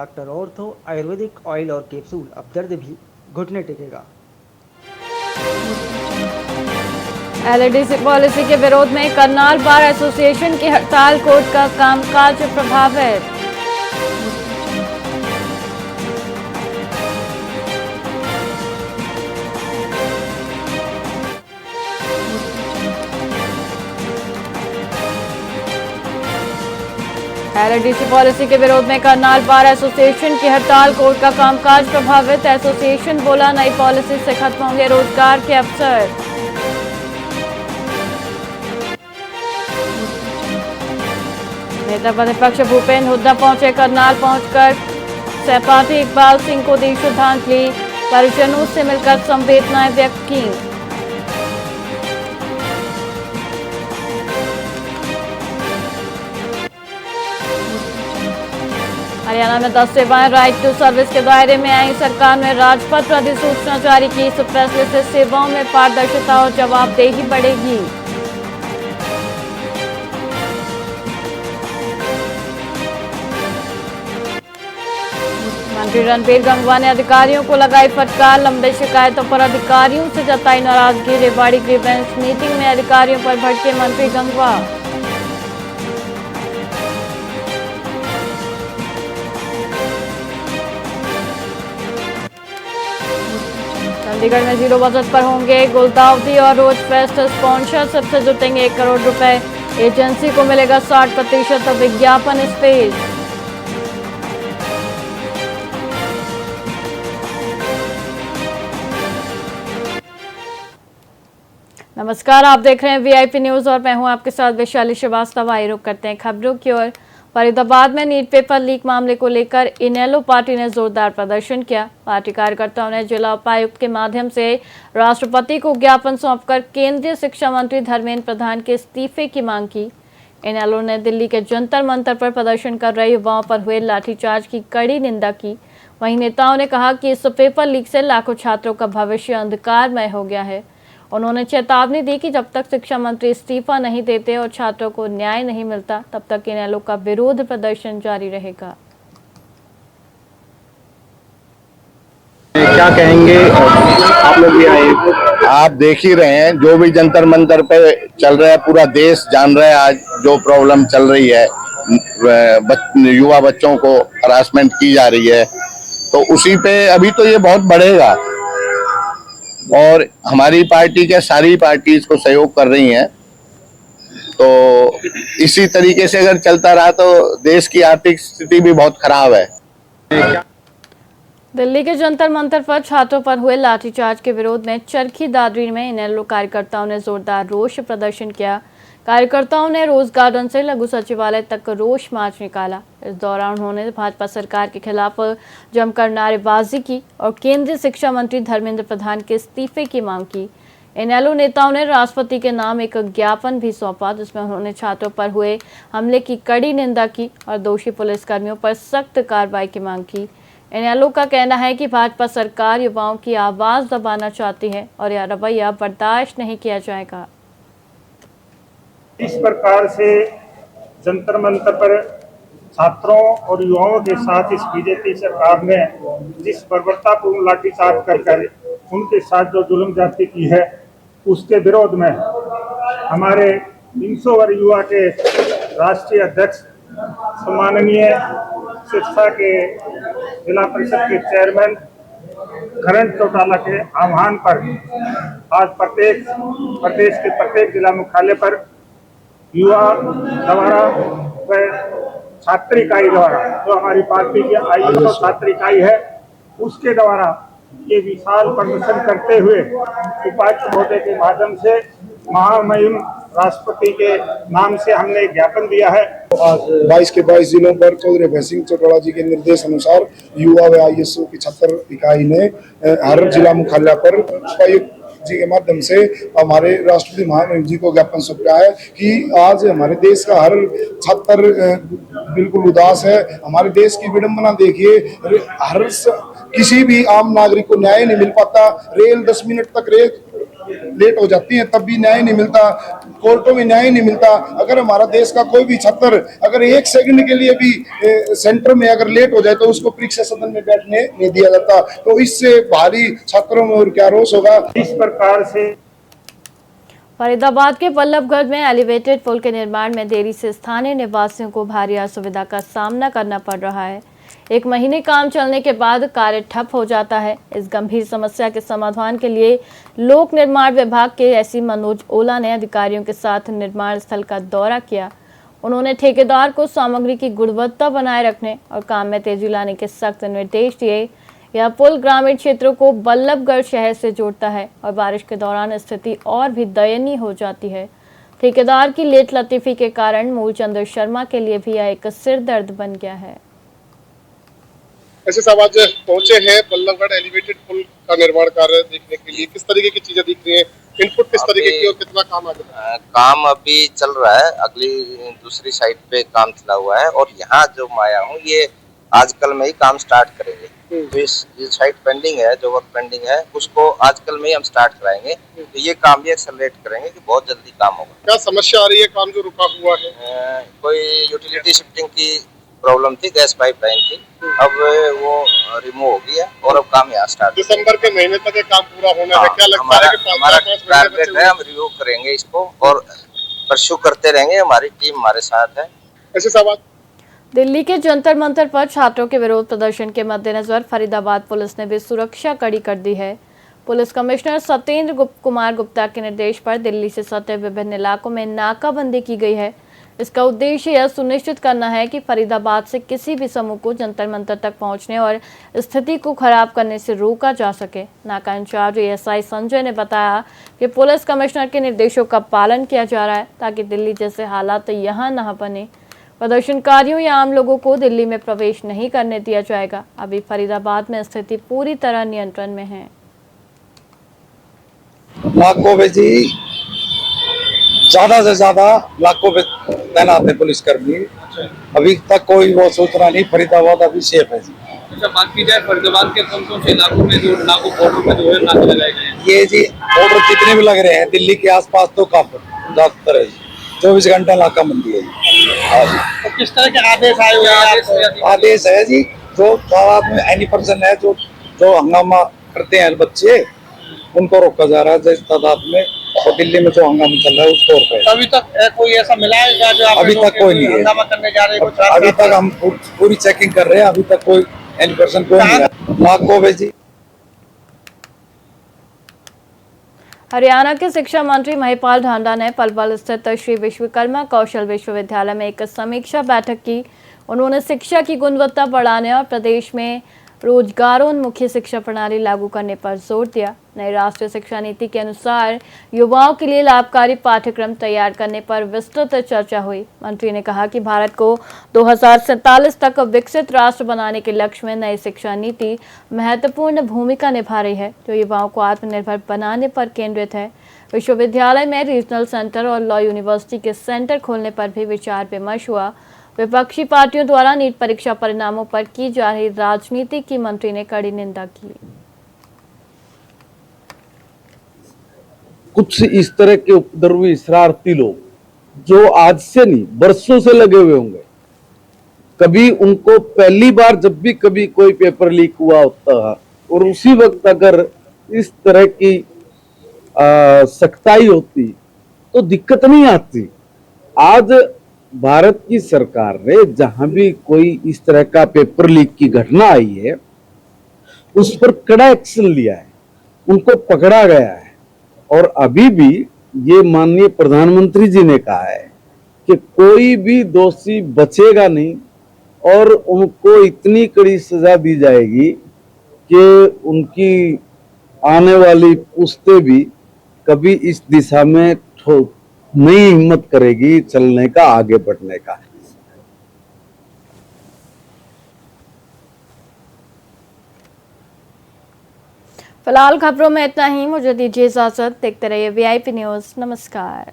Doctor ortho Ayurvedic oil और capsule, अब दर्द भी घुटने टेकेगा। एलडीसी पॉलिसी के विरोध में करनाल बार एसोसिएशन की हड़ताल, कोर्ट का कामकाज प्रभावित। एलडीसी पॉलिसी के विरोध में करनाल बार एसोसिएशन की हड़ताल, कोर्ट का कामकाज प्रभावित। एसोसिएशन बोला, नई पॉलिसी से खत्म होंगे रोजगार के अवसर। नेता प्रतिपक्ष भूपेंद्र हुड्डा पहुंचे करनाल, पहुंचकर सहपाठी इकबाल सिंह को दी श्रद्धांजलि, परिजनों से मिलकर संवेदनाएं व्यक्त की। हरियाणा में 10 सेवाएं राइट टू सर्विस के दायरे में आई। सरकार ने राजपत्र अधिसूचना जारी की। इस फैसले से सेवाओं में पारदर्शिता और जवाबदेही बढ़ेगी। मंत्री रणबीर गंगवा ने अधिकारियों को लगाई फटकार, लंबे शिकायतों पर अधिकारियों से जताई नाराजगी। रेवाड़ी ग्रीवेंस मीटिंग में अधिकारियों पर भड़के मंत्री गंगवा। चंडीगढ़ में जीरो बजट पर होंगे गुलदाउदी और रोज फेस्ट स्पॉन्सरशिप से जुटेंगे 1 करोड़ रुपए। एजेंसी को मिलेगा 60% विज्ञापन स्पेस। नमस्कार, आप देख रहे हैं वीआईपी न्यूज और मैं हूं आपके साथ वैशाली श्रीवास्तव। आइए रुक करते हैं खबरों की ओर। फरीदाबाद में नीट पेपर लीक मामले को लेकर इनेलो पार्टी ने जोरदार प्रदर्शन किया। पार्टी कार्यकर्ताओं ने जिला उपायुक्त के माध्यम से राष्ट्रपति को ज्ञापन सौंपकर केंद्रीय शिक्षा मंत्री धर्मेंद्र प्रधान के इस्तीफे की मांग की। इनेलो ने दिल्ली के जंतर मंतर पर प्रदर्शन कर रहे युवाओं पर हुए लाठीचार्ज की कड़ी निंदा की। वहीं नेताओं ने कहा कि इस पेपर लीक से लाखों छात्रों का भविष्य अंधकारमय हो गया है। उन्होंने चेतावनी दी कि जब तक शिक्षा मंत्री इस्तीफा नहीं देते और छात्रों को न्याय नहीं मिलता, तब तक इनेलो का विरोध प्रदर्शन जारी रहेगा। क्या कहेंगे आप लोग भी आए? आप देख ही रहे हैं जो भी जंतर मंतर पे चल रहा है, पूरा देश जान रहा है आज जो प्रॉब्लम चल रही है। युवा बच्चों को हरासमेंट की जा रही है, तो उसी पे अभी तो ये बहुत बढ़ेगा और हमारी पार्टी के सारी पार्टी इसको सहयोग कर रही हैं। तो इसी तरीके से अगर चलता रहा तो देश की आर्थिक स्थिति भी बहुत खराब है। दिल्ली के जंतर मंतर पर छात्रों पर हुए लाठीचार्ज के विरोध में चरखी दादरी में इनेलो कार्यकर्ताओं ने जोरदार रोष प्रदर्शन किया। कार्यकर्ताओं ने रोज गार्डन से लघु सचिवालय तक रोष मार्च निकाला। इस दौरान उन्होंने भाजपा सरकार के खिलाफ जमकर नारेबाजी की और केंद्रीय शिक्षा मंत्री धर्मेंद्र प्रधान के इस्तीफे की मांग की। इनेलो नेताओं ने राष्ट्रपति के नाम एक ज्ञापन भी सौंपा, जिसमें उन्होंने छात्रों पर हुए हमले की कड़ी निंदा की और दोषी पुलिसकर्मियों पर सख्त कार्रवाई की मांग की। इनेलो का कहना है कि भाजपा सरकार युवाओं की आवाज दबाना चाहती है और यह रवैया बर्दाश्त नहीं किया जाएगा। इस प्रकार से जंतर मंतर पर छात्रों और युवाओं के साथ इस बीजेपी सरकार ने जिस बर्बरतापूर्ण लाठीचार्ज कर उनके साथ जो जुल्म ज्यादती की है, उसके विरोध में हमारे 300 वर्ग युवा के राष्ट्रीय अध्यक्ष सम्माननीय शिक्षा के जिला परिषद के चेयरमैन करण चौटाला के आह्वान पर आज प्रदेश के प्रत्येक जिला मुख्यालय पर युवा द्वारा व छात्र इकाई द्वारा, जो हमारी पार्टी की आयुक्त और छात्र इकाई है, उसके द्वारा ये विशाल प्रदर्शन करते हुए उपायुक्त महोदय के माध्यम से महामहिम राष्ट्रपति के नाम से हमने ज्ञापन दिया है। 22 के 22 जिलों पर चौधरी भैंस सिंह चौटाला जी के निर्देश अनुसार युवा व आईएसओ की छात्र इकाई ने हर जिला मुख्यालय पर उपायुक्त जी के माध्यम से हमारे राष्ट्रपति महामहिम जी को ज्ञापन सौंपा है कि आज हमारे देश का हर छात्र बिल्कुल उदास है। हमारे देश की विडंबना देखिए, किसी भी आम नागरिक को न्याय नहीं मिल पाता। रेल 10 मिनट तक रेल लेट हो जाती हैं तब भी न्याय नहीं मिलता, कोर्टों में न्याय नहीं मिलता। अगर हमारा देश का कोई भी छात्र अगर 1 सेकंड के लिए भी सेंटर में अगर लेट हो जाए तो उसको परीक्षा सदन में बैठने नहीं दिया जाता। तो इससे भारी छात्रों में और क्या रोष होगा। इस प्रकार से फरीदाबाद के बल्लभगढ़ में एलिवेटेड पुल के निर्माण में देरी से स्थानीय निवासियों को भारी असुविधा का सामना करना पड़ रहा है। 1 महीने काम चलने के बाद कार्य ठप हो जाता है। इस गंभीर समस्या के समाधान के लिए लोक निर्माण विभाग के एसई मनोज ओला ने अधिकारियों के साथ निर्माण स्थल का दौरा किया। उन्होंने ठेकेदार को सामग्री की गुणवत्ता बनाए रखने और काम में तेजी लाने के सख्त निर्देश दिए। यह पुल ग्रामीण क्षेत्रों को बल्लभगढ़ शहर से जोड़ता है और बारिश के दौरान स्थिति और भी दयनीय हो जाती है। ठेकेदार की लेट लतीफी के कारण मूलचंद शर्मा के लिए भी यह एक सिर दर्द बन गया है। ऐसे सब आज पहुंचे हैं बल्लभगढ़ एलिवेटेड पुल का निर्माण कार्य देखने के लिए। किस तरीके की चीजें दिख रही हैं, इनपुट किस तरीके की और कितना काम आगे बढ़ा है? काम अभी चल रहा है, अगली दूसरी साइड पे काम चला हुआ है और यहाँ जो मैं आया हूँ ये आजकल में ही काम स्टार्ट करेंगे। तो इस साइड पेंडिंग है, जो वर्क पेंडिंग है उसको आजकल में ही हम स्टार्ट कराएंगे। तो ये काम भी एक्सेलरेट करेंगे कि बहुत जल्दी काम होगा। क्या समस्या आ रही है, काम जो रुका हुआ है? कोई यूटिलिटी शिफ्टिंग की प्रॉब्लम थी, गैस पाइपलाइन की, अब वो रिमूव हो गई है और अब काम यहाँ स्टार्ट। दिसंबर के महीने तक ये काम पूरा होना है। क्या लगता है कि हमारा टारगेट है, हम रिव्यू करेंगे इसको और परस्यू करते रहेंगे। हमारी टीम हमारे साथ है। ऐसे सब आज दिल्ली के जंतर मंतर पर छात्रों के विरोध प्रदर्शन के मद्देनजर फरीदाबाद पुलिस ने भी सुरक्षा कड़ी कर दी है। पुलिस कमिश्नर सत्येंद्र कुमार गुप्ता के निर्देश पर दिल्ली से सटे विभिन्न इलाकों में नाकाबंदी की गई है। इसका उद्देश्य यह सुनिश्चित करना है कि फरीदाबाद से किसी भी समूह को जंतर मंतर तक पहुंचने और स्थिति को खराब करने से रोका जा सके। नाका इंचार्ज एएसआई संजय ने बताया कि पुलिस कमिश्नर के निर्देशों का पालन किया जा रहा है ताकि दिल्ली जैसे हालात यहाँ न बने। प्रदर्शनकारियों या आम लोगों को दिल्ली में प्रवेश नहीं करने दिया जाएगा। अभी फरीदाबाद में स्थिति पूरी तरह नियंत्रण में है। लाखों में जी ज्यादा से ज्यादा लाखों में तैनात है पुलिसकर्मी। अभी तक कोई वो सूचना नहीं, फरीदाबाद अभी सेफ है जी। अच्छा, बात की जाए फरीदाबाद के कौन से इलाकों में जो नाकों बॉर्डर पे जो है नाके लगाए गए हैं? ये जी बॉर्डर जितने भी लग रहे हैं दिल्ली के आसपास तो काफी ज्यादातर है जी। 24 घंटा नाकाबंदी है जी। हाँ जी। तो किस तरह के आदेश आए हुए हैं? आदेश है जी, जो तादाद में एनी पर्सन है जो हंगामा करते हैं बच्चे, उनको रोका जा रहा है। जिस तादाद में और दिल्ली में जो हंगामा चल रहा है उसको रोका है। अभी तक कोई ऐसा मिला है जो अभी तक कोई नहीं है। हंगामा करने जा रहे हैं? अभी तक हम पूरी चेकिंग कर रहे हैं, अभी तक कोई एनी पर्सन कोई नहीं है। लाखों में जी। हरियाणा के शिक्षा मंत्री महिपाल ढांडा ने पलवल स्थित श्री विश्वकर्मा कौशल विश्वविद्यालय में एक समीक्षा बैठक की। उन्होंने शिक्षा की गुणवत्ता बढ़ाने और प्रदेश में रोजगारोन्मुखी शिक्षा प्रणाली लागू करने पर जोर दिया। नई राष्ट्रीय शिक्षा नीति के अनुसार युवाओं के लिए लाभकारी पाठ्यक्रम तैयार करने पर विस्तृत चर्चा हुई। मंत्री ने कहा कि भारत को 2047 तक विकसित राष्ट्र बनाने के लक्ष्य में नई शिक्षा नीति महत्वपूर्ण भूमिका निभा रही है, जो युवाओं को आत्मनिर्भर बनाने पर केंद्रित है। विश्वविद्यालय में रीजनल सेंटर और लॉ यूनिवर्सिटी के सेंटर खोलने पर भी विचार विमर्श हुआ। विपक्षी पार्टियों द्वारा नीट परीक्षा परिणामों पर की जा रही राजनीति की मंत्री ने कड़ी निंदा की। कुछ इस तरह के उपद्रवी शरारती लोग जो आज से नहीं बरसों से लगे हुए होंगे, कभी उनको पहली बार जब भी कभी कोई पेपर लीक हुआ होता है और उसी वक्त अगर इस तरह की सख्ताई होती तो दिक्कत नहीं आती। आज भारत की सरकार ने जहां भी कोई इस तरह का पेपर लीक की घटना आई है उस पर कड़ा एक्शन लिया है, उनको पकड़ा गया है। और अभी भी ये माननीय प्रधानमंत्री जी ने कहा है कि कोई भी दोषी बचेगा नहीं और उनको इतनी कड़ी सजा दी जाएगी कि उनकी आने वाली पुश्तें भी कभी इस दिशा में नई हिम्मत करेगी चलने का, आगे बढ़ने का। फिलहाल खबरों में इतना ही। मुझे दीजिए इजाजत। देखते रहिए वीआईपी न्यूज। नमस्कार।